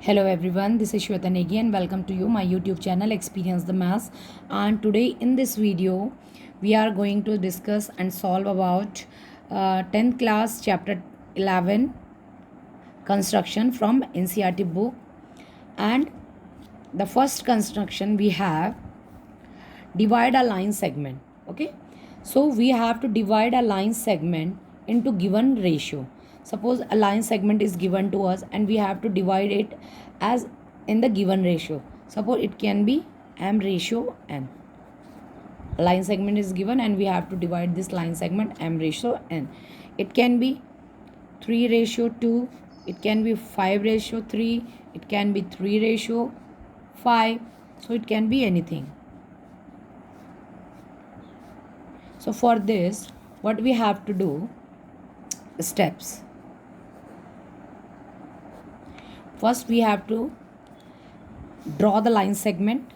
Hello everyone, this is Shweta Negi and welcome to you my YouTube channel Experience the Maths. And today in this video we are going to discuss and solve about 10th class chapter 11 construction from NCERT book. And the first construction we have divide a line segment. Okay, so we have to divide a line segment into given ratio. Suppose a line segment is given to us and we have to divide it as in the given ratio. Suppose it can be m ratio n. A line segment is given and we have to divide this line segment m ratio n. It can be 3 ratio 2, it can be 5 ratio 3, it can be 3 ratio 5, so it can be anything. So for this, what we have to do, steps. First we have to draw the line segment.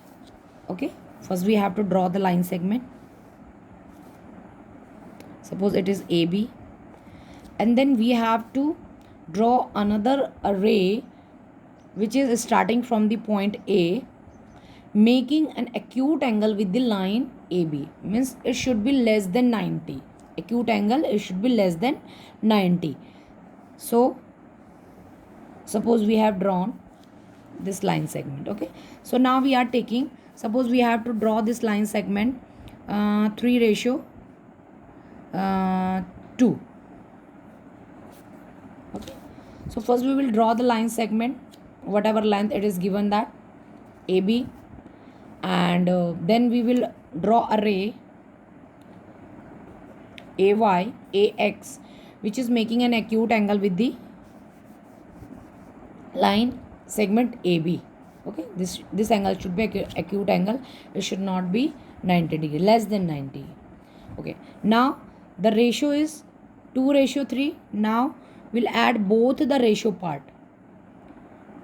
Okay, first we have to draw the line segment. Suppose it is AB, and then we have to draw another array which is starting from the point A, making an acute angle with the line AB. Means it should be less than 90. Acute angle, it should be less than 90. So suppose we have drawn this line segment. Okay, so now we are taking, suppose we have to draw this line segment 3 ratio 2. Okay, so first we will draw the line segment whatever length it is given, that AB, and then we will draw array AY AX which is making an acute angle with the line segment AB. Okay, this angle should be acute angle, it should not be 90 degree, less than 90. Okay, now the ratio is 2 ratio 3. Now we'll add both the ratio part,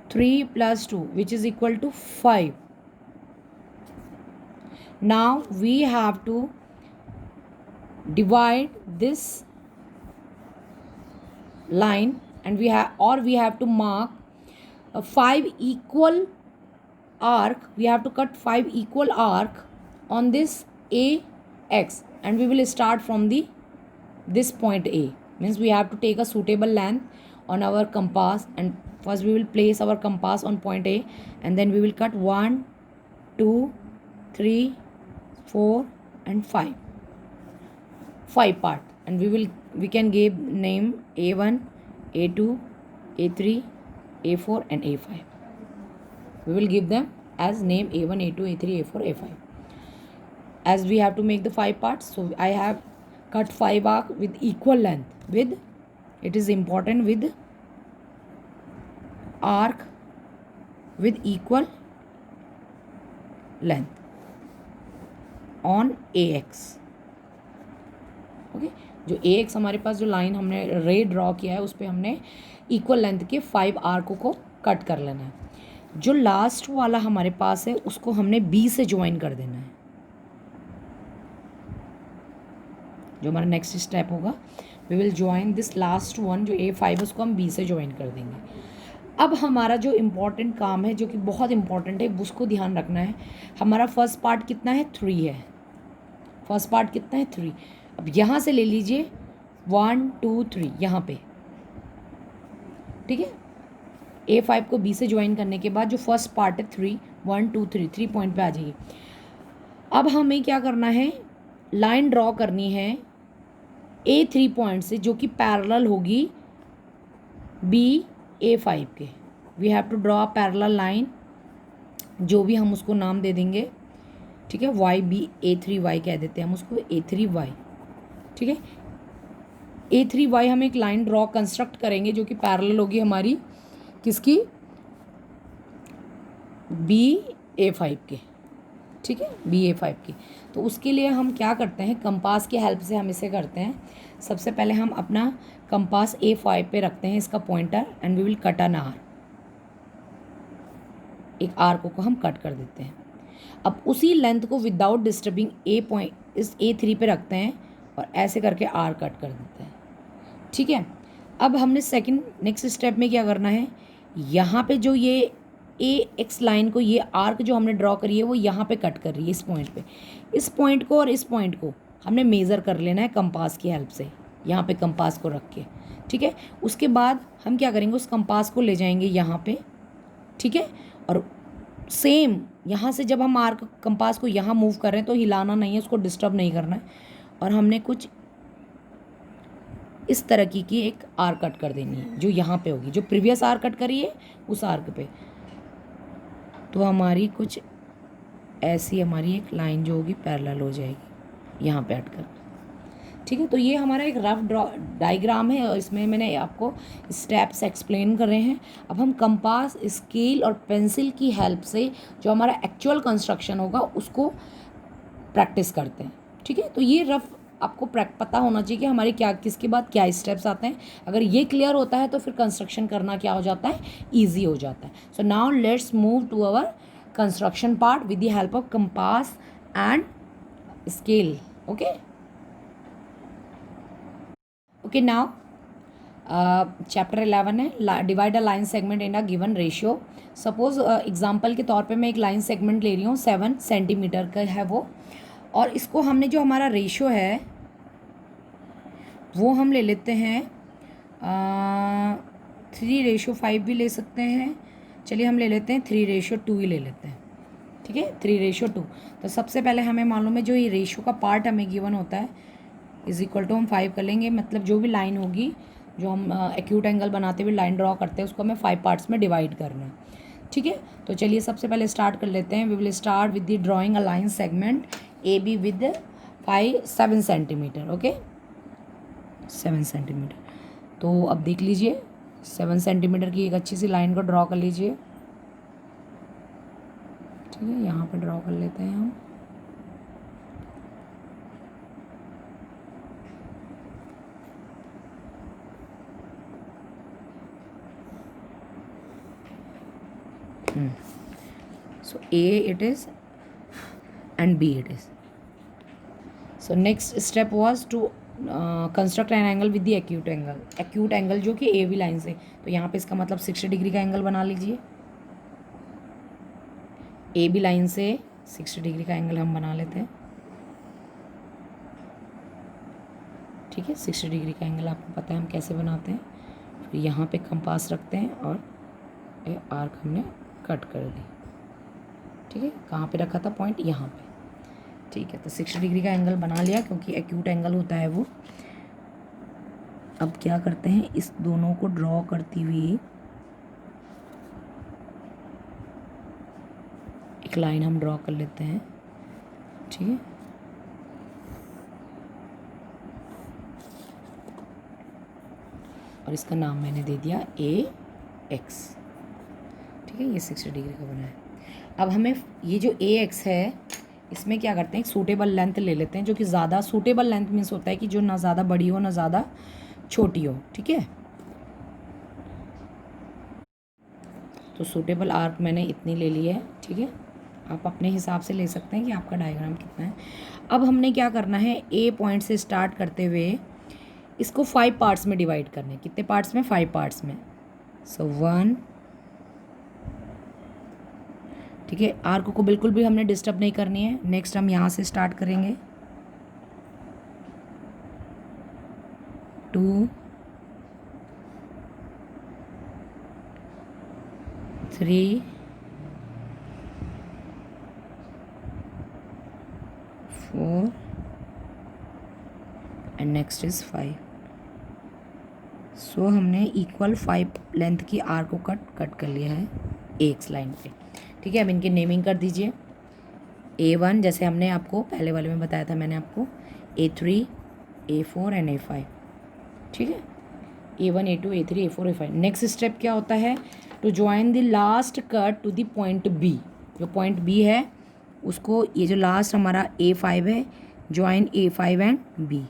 3 plus 2 which is equal to 5. Now we have to divide this line and we have to mark 5 equal arc. We have to cut 5 equal arc on this AX, and we will start from this point A. Means we have to take a suitable length on our compass, and first we will place our compass on point A, and then we will cut 1 2 3 4 and 5 part, and we can give name A1 A2 A3 A4 and A5. We will give them as name A1 A2 A3 A4 A5. As we have to make the 5 parts, so I have cut 5 arc with equal length, with, it is important, with arc with equal length on AX. Okay, जो AX हमारे पास जो line हमने ray draw किया है उस पर हमने equal length के 5 आर्कों को कट कर लेना है। जो लास्ट वाला हमारे पास है उसको हमने B से ज्वाइन कर देना है। जो हमारा नेक्स्ट स्टेप होगा, we will join this last one, जो A5 उसको हम B से ज्वाइन कर देंगे। अब हमारा जो इम्पोर्टेंट काम है, जो कि बहुत इम्पोर्टेंट है, उसको ध्यान रखना है। हमारा फर्स्ट पार्ट कितना है, 3 है। फर्स्ट पार्ट कितना है, 3। अब यहाँ से ले लीजिए 1 2 3 यहाँ पे, ठीक है। A5 को B से ज्वाइन करने के बाद जो फर्स्ट पार्ट है 3 1 2 3 3 पॉइंट पे आ जाइए। अब हमें क्या करना है, लाइन ड्रॉ करनी है A3 पॉइंट से, जो कि पैरेलल होगी A5 के। We have to draw parallel line, जो भी हम उसको नाम दे देंगे, ठीक है। YB A3Y कह देते हैं हम उसको, A3Y, ठीक है। A3Y हम एक लाइन ड्रॉ कंस्ट्रक्ट करेंगे जो कि पैरेलल होगी हमारी किसकी, BA5 के, ठीक है, BA5 की। तो उसके लिए हम क्या करते हैं, कंपास की हेल्प से हम इसे करते हैं। सबसे पहले हम अपना कंपास A5 पे रखते हैं, इसका pointer, and we will cut an arc. एक आर्क को हम कट कर देते हैं। अब उसी लेंथ को विदाउट डिस्टर्बिंग इस A3 पे रखते हैं और ऐसे करके आर कट कर देते हैं, ठीक है। अब हमने नेक्स्ट स्टेप में क्या करना है, यहाँ पे जो ये ए एक्स लाइन को, ये आर्क जो हमने ड्रॉ करी है वो यहाँ पे कट कर रही है इस पॉइंट पे। इस पॉइंट को और इस पॉइंट को हमने मेज़र कर लेना है कंपास की हेल्प से, यहाँ पे कंपास को रख के, ठीक है। उसके बाद हम क्या करेंगे, उस कंपास को ले जाएंगे यहाँ पे, ठीक है। और सेम यहाँ से जब हम आर्क कंपास को यहाँ मूव कर रहे हैं तो हिलाना नहीं है, उसको डिस्टर्ब नहीं करना है, और हमने कुछ इस तरह की एक आर्क कट कर देनी है जो यहाँ पे होगी, जो प्रीवियस आर्क कट करी है उस आर्क पे। तो हमारी कुछ ऐसी हमारी एक लाइन जो होगी पैरेलल हो जाएगी यहाँ पे अटकर, ठीक है। तो ये हमारा एक रफ डायग्राम है और इसमें मैंने आपको स्टेप्स एक्सप्लेन कर रहे हैं। अब हम कंपास, स्केल और पेंसिल की हेल्प से जो हमारा एक्चुअल कंस्ट्रक्शन होगा उसको प्रैक्टिस करते हैं, ठीक है। तो ये रफ आपको पता होना चाहिए कि हमारे क्या, किसके बाद क्या स्टेप्स आते हैं। अगर ये क्लियर होता है तो फिर कंस्ट्रक्शन करना क्या हो जाता है, ईजी हो जाता है। So now let's move to our construction part with the help of compass and scale. Okay now chapter 11 है divide a line segment in a given ratio. Suppose example के तौर पे मैं एक लाइन सेगमेंट ले रही हूँ, 7 सेंटीमीटर का है वो, और इसको हमने जो हमारा रेशियो है वो हम ले लेते हैं 3:5 भी ले सकते हैं। चलिए हम ले लेते हैं 3:2 ही ले लेते हैं, ठीक है, 3:2। तो सबसे पहले हमें मालूम है जो ये रेशियो का पार्ट हमें गिवन होता है इज इक्वल टू हम 5 कर लेंगे। मतलब जो भी लाइन होगी, जो हम एक्यूट एंगल बनाते हुए लाइन ड्रॉ करते हैं, उसको हमें 5 पार्ट्स में डिवाइड करना है, ठीक है। तो चलिए सबसे पहले स्टार्ट कर लेते हैं। We will start with the drawing a line segment A B with 7 centimetre. Okay, 7 centimetre. तो अब देख लीजिए 7 सेंटीमीटर की एक अच्छी सी लाइन को ड्रॉ कर लीजिए, ठीक है। यहाँ पे ड्रॉ कर लेते हैं हम। So A it is and B it is. So next step was to construct an angle with the acute angle. Acute angle जो कि AB लाइन से, तो यहाँ पे इसका मतलब 60 डिग्री का एंगल बना लीजिए। AB लाइन से 60 डिग्री का एंगल हम बना लेते हैं, ठीक है। 60 डिग्री का एंगल आपको पता है हम कैसे बनाते हैं। फिर यहाँ पे कंपास रखते हैं और ये आर्क हमने कट कर दी, ठीक है। कहाँ पे रखा था पॉइंट, यहाँ पे, ठीक है। तो 60 डिग्री का एंगल बना लिया क्योंकि एक्यूट एंगल होता है वो। अब क्या करते हैं, इस दोनों को ड्रॉ करती हुई एक लाइन हम ड्रॉ कर लेते हैं, ठीक है। और इसका नाम मैंने दे दिया AX, ठीक है। ये 60 डिग्री का बना है। अब हमें ये जो AX है इसमें क्या करते हैं, एक सूटेबल लेंथ ले लेते हैं, जो कि ज़्यादा सूटेबल लेंथ मीन्स होता है कि जो ना ज़्यादा बड़ी हो ना ज़्यादा छोटी हो, ठीक है। तो सूटेबल आर्क मैंने इतनी ले ली है, ठीक है। आप अपने हिसाब से ले सकते हैं कि आपका डायग्राम कितना है। अब हमने क्या करना है, A पॉइंट से स्टार्ट करते हुए इसको 5 पार्ट्स में डिवाइड करने। कितने पार्ट्स में, 5 पार्ट्स में। सो 1, ठीक है। आर्क को बिल्कुल भी हमने डिस्टर्ब नहीं करनी है। नेक्स्ट हम यहाँ से स्टार्ट करेंगे, 2, 3, 4 एंड नेक्स्ट इज 5। सो हमने इक्वल 5 लेंथ की आर्क को कट कर लिया है AX लाइन पे, ठीक है। अब इनकी नेमिंग कर दीजिए। A1 जैसे हमने आपको पहले वाले में बताया था मैंने आपको, A3, A4 एंड A5, ठीक है। A1, A2, A3, A4, A5। Next step क्या होता है, to join the last cut to the point B। जो पॉइंट B है उसको, ये जो लास्ट हमारा A5 है, join A5 and B।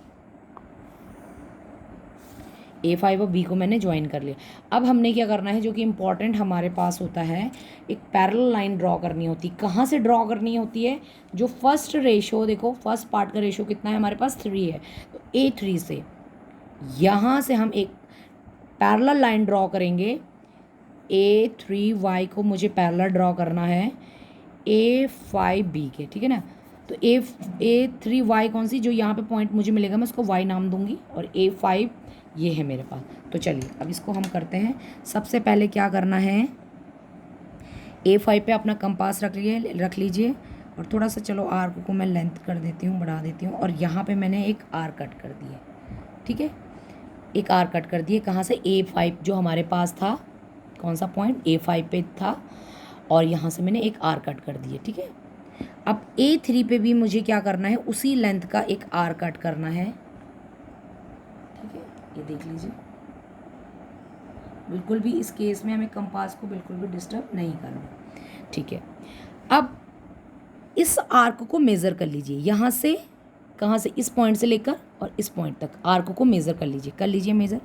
A5 और B को मैंने ज्वाइन कर लिया। अब हमने क्या करना है, जो कि इम्पॉर्टेंट हमारे पास होता है, एक पैरेलल लाइन ड्रॉ करनी होती है। कहाँ से ड्रॉ करनी होती है, जो फर्स्ट रेशो, देखो फर्स्ट पार्ट का रेशो कितना है हमारे पास, 3 है। तो A3 से यहाँ से हम एक पैरेलल लाइन ड्रॉ करेंगे A3y को मुझे पैरेलल ड्रॉ करना है A5b के, ठीक है ना। तो A3y कौन सी, जो यहाँ पे पॉइंट मुझे मिलेगा मैं उसको y नाम दूंगी, और A5 ये है मेरे पास। तो चलिए अब इसको हम करते हैं। सबसे पहले क्या करना है, A5 पे अपना कंपास रख लीजिए, और थोड़ा सा चलो आर्क को मैं लेंथ कर देती हूँ, बढ़ा देती हूँ, और यहाँ पे मैंने एक आर्क कट कर दिया, ठीक है। एक आर्क कट कर दिए कहाँ से, A5 जो हमारे पास था, कौन सा पॉइंट A5 पे था, और यहाँ से मैंने एक आर्क कट कर दिया, ठीक है। अब A3 पे भी मुझे क्या करना है, उसी लेंथ का एक आर्क कट करना है, ठीक है। ये देख लीजिए, बिल्कुल भी इस केस में हमें कंपास को बिल्कुल भी डिस्टर्ब नहीं करना, ठीक है। अब इस आर्क को मेज़र कर लीजिए, यहाँ से कहाँ से, इस पॉइंट से लेकर और इस पॉइंट तक आर्क को मेज़र कर लीजिए मेज़र।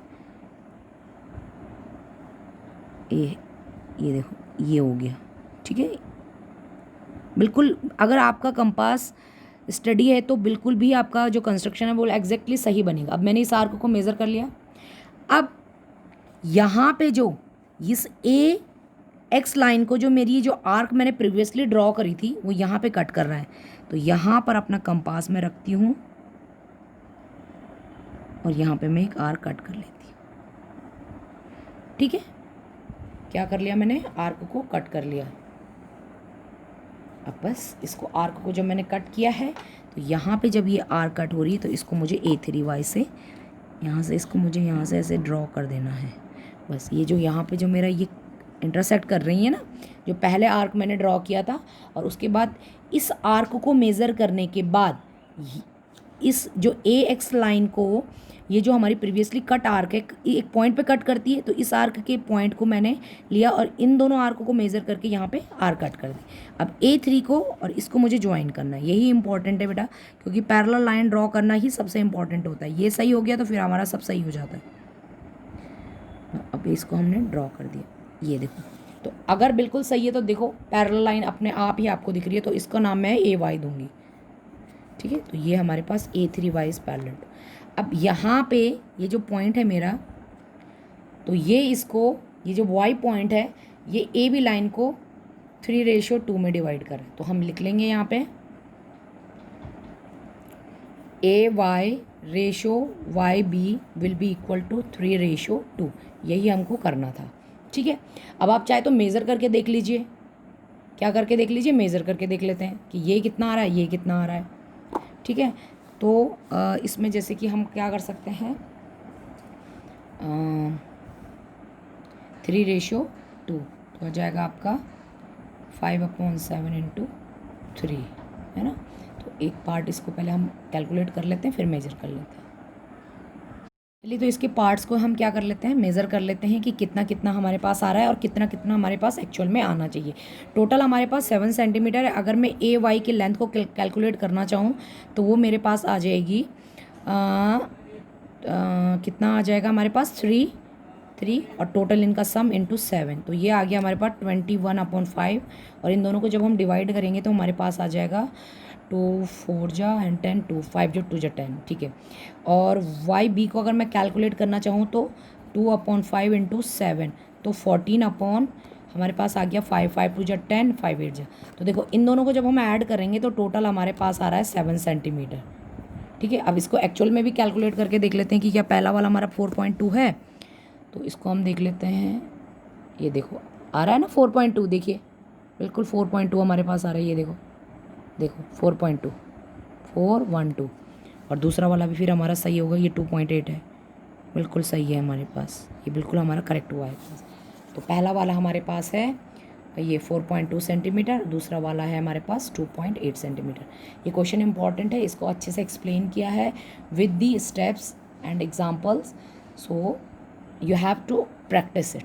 ये देखो ये हो गया, ठीक है। बिल्कुल अगर आपका कंपास स्टडी है तो बिल्कुल भी आपका जो कंस्ट्रक्शन है वो एग्जैक्टली सही बनेगा। अब मैंने इस आर्क को मेज़र कर लिया। अब यहाँ पे जो इस एक्स लाइन को, जो मेरी जो आर्क मैंने प्रीवियसली ड्रॉ करी थी वो यहाँ पे कट कर रहा है, तो यहाँ पर अपना कंपास में रखती हूँ और यहाँ पे मैं एक आर्क कट कर लेती हूँ, ठीक है। क्या कर लिया मैंने, आर्क को कट कर लिया। अब बस इसको आर्क को जब मैंने कट किया है तो यहाँ पे जब ये आर्क कट हो रही है तो इसको मुझे A3y से यहाँ से इसको मुझे यहाँ से ऐसे ड्रॉ कर देना है। बस ये जो यहाँ पे जो मेरा ये इंटरसेक्ट कर रही है ना, जो पहले आर्क मैंने ड्रॉ किया था, और उसके बाद इस आर्क को मेज़र करने के बाद इस जो AX लाइन को, ये जो हमारी प्रीवियसली कट आर्क है, एक पॉइंट पे कट करती है, तो इस आर्क के पॉइंट को मैंने लिया और इन दोनों आर्क को मेज़र करके यहाँ पे आर्क कट कर दी। अब A3 को और इसको मुझे ज्वाइन करना है, यही इंपॉर्टेंट है बेटा, क्योंकि पैरेलल लाइन ड्रॉ करना ही सबसे इंपॉर्टेंट होता है। ये सही हो गया तो फिर हमारा सब सही हो जाता है। अब इसको हमने ड्रॉ कर दिया, ये देखो। तो अगर बिल्कुल सही है तो देखो पैरेलल लाइन अपने आप ही आपको दिख रही है, तो इसका नाम मैं AY दूंगी, ठीक है। तो ये हमारे पास A3y इज पैरेलल। अब यहाँ पे ये जो पॉइंट है मेरा, तो ये इसको, ये जो y पॉइंट है, ये AB लाइन को 3:2 में डिवाइड कर, तो हम लिख लेंगे यहाँ पे AY/YB will be equal to 3:2। यही हमको करना था, ठीक है। अब आप चाहे तो मेज़र करके देख लीजिए, क्या करके देख लीजिए, मेज़र करके देख लेते हैं कि ये कितना आ रहा है, ये कितना आ रहा है, ठीक है। तो इसमें जैसे कि हम क्या कर सकते हैं, 3:2 तो हो जाएगा आपका 5/7 × 3, है ना। तो एक पार्ट इसको पहले हम कैलकुलेट कर लेते हैं, फिर मेज़र कर लेते हैं। चलिए तो इसके पार्ट्स को हम क्या कर लेते हैं, मेज़र कर लेते हैं कि कितना कितना हमारे पास आ रहा है और कितना कितना हमारे पास एक्चुअल में आना चाहिए। टोटल हमारे पास 7 सेंटीमीटर है। अगर मैं AY की लेंथ को कैलकुलेट करना चाहूँ तो वो मेरे पास आ जाएगी कितना आ जाएगा हमारे पास, 3 और टोटल इनका सम इंटू 7, तो ये आ गया हमारे पास 21/5। और इन दोनों को जब हम डिवाइड करेंगे तो हमारे पास आ जाएगा 2 4 जा एंड 10 2 5 जो 2 जा 10, ठीक है। और YB को अगर मैं कैलकुलेट करना चाहूँ तो 2/5 × 7, तो 14 हमारे पास आ गया 5 5 2 जा 10 5 8 जा। तो देखो इन दोनों को जब हम ऐड करेंगे तो टोटल हमारे पास आ रहा है 7 सेंटीमीटर, ठीक है। अब इसको एक्चुअल में भी कैलकुलेट करके देख लेते हैं कि क्या पहला वाला हमारा 4.2 है, तो इसको हम देख लेते हैं। ये देखो आ रहा है ना 4.2, देखिए बिल्कुल 4.2 हमारे पास आ रहा है, ये देखो 4.2 412, और दूसरा वाला भी फिर हमारा सही होगा, ये 2.8 है, बिल्कुल सही है हमारे पास, ये बिल्कुल हमारा करेक्ट हुआ है। तो पहला वाला हमारे पास है ये 4.2 सेंटीमीटर, दूसरा वाला है हमारे पास 2.8 सेंटीमीटर। ये क्वेश्चन इंपॉर्टेंट है, इसको अच्छे से एक्सप्लेन किया है with the steps and examples, so you have to practice it.